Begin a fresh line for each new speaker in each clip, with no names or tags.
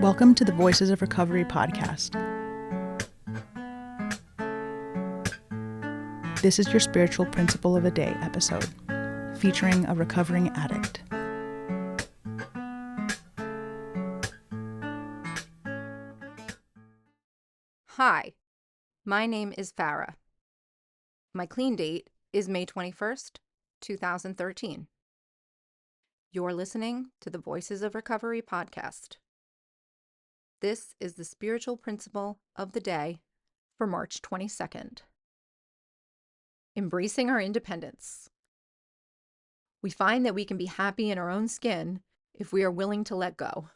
Welcome to the Voices of Recovery podcast. This is your spiritual principle of a day episode, featuring a recovering addict.
Hi, my name is Farrah. My clean date is May 21st, 2013. You're listening to the Voices of Recovery podcast. This is the spiritual principle of the day for March 22nd. Embracing our independence. We find that we can be happy in our own skin if we are willing to let go,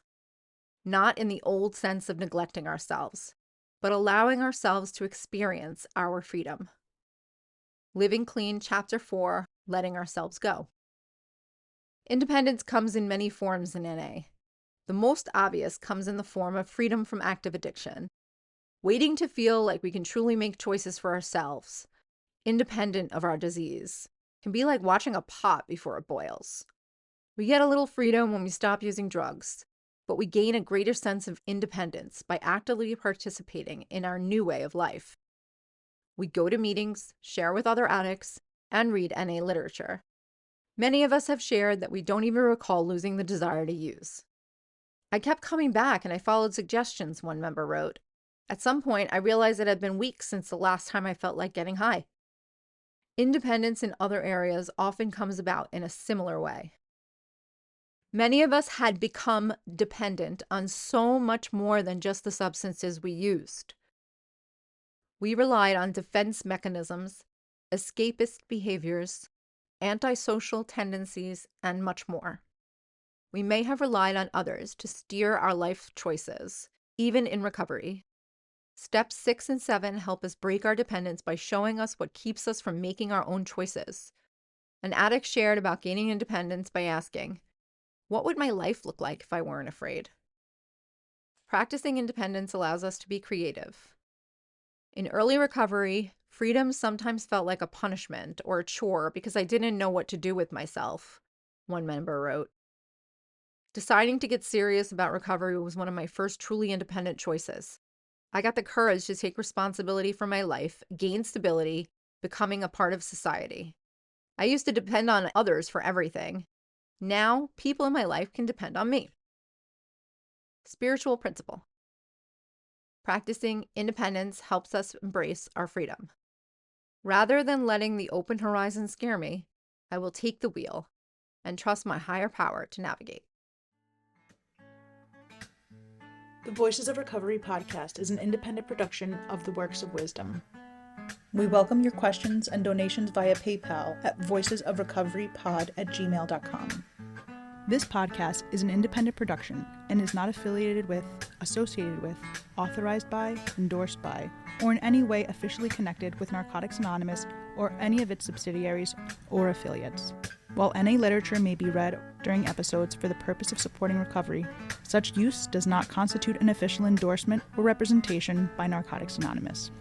not in the old sense of neglecting ourselves, but allowing ourselves to experience our freedom. Living Clean, Chapter 4, Letting Ourselves Go. Independence comes in many forms in NA. The most obvious comes in the form of freedom from active addiction. Waiting to feel like we can truly make choices for ourselves, independent of our disease, can be like watching a pot before it boils. We get a little freedom when we stop using drugs, but we gain a greater sense of independence by actively participating in our new way of life. We go to meetings, share with other addicts, and read NA literature. Many of us have shared that we don't even recall losing the desire to use. I kept coming back and I followed suggestions, one member wrote. At some point, I realized it had been weeks since the last time I felt like getting high. Independence in other areas often comes about in a similar way. Many of us had become dependent on so much more than just the substances we used. We relied on defense mechanisms, escapist behaviors, antisocial tendencies, and much more. We may have relied on others to steer our life choices, even in recovery. Steps 6 and 7 help us break our dependence by showing us what keeps us from making our own choices. An addict shared about gaining independence by asking, "What would my life look like if I weren't afraid?" Practicing independence allows us to be creative. In early recovery, freedom sometimes felt like a punishment or a chore because I didn't know what to do with myself, one member wrote. Deciding to get serious about recovery was one of my first truly independent choices. I got the courage to take responsibility for my life, gain stability, becoming a part of society. I used to depend on others for everything. Now, people in my life can depend on me. Spiritual principle. Practicing independence helps us embrace our freedom. Rather than letting the open horizon scare me, I will take the wheel and trust my higher power to navigate.
The Voices of Recovery podcast is an independent production of the Works of Wisdom. We welcome your questions and donations via PayPal at voicesofrecoverypod@gmail.com. This podcast is an independent production and is not affiliated with, associated with, authorized by, endorsed by, or in any way officially connected with Narcotics Anonymous or any of its subsidiaries or affiliates. While NA literature may be read during episodes for the purpose of supporting recovery, such use does not constitute an official endorsement or representation by Narcotics Anonymous.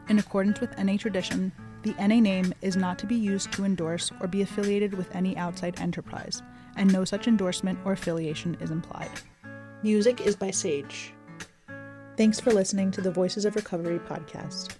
In accordance with NA tradition, the NA name is not to be used to endorse or be affiliated with any outside enterprise, and no such endorsement or affiliation is implied. Music is by Sage. Thanks for listening to the Voices of Recovery podcast.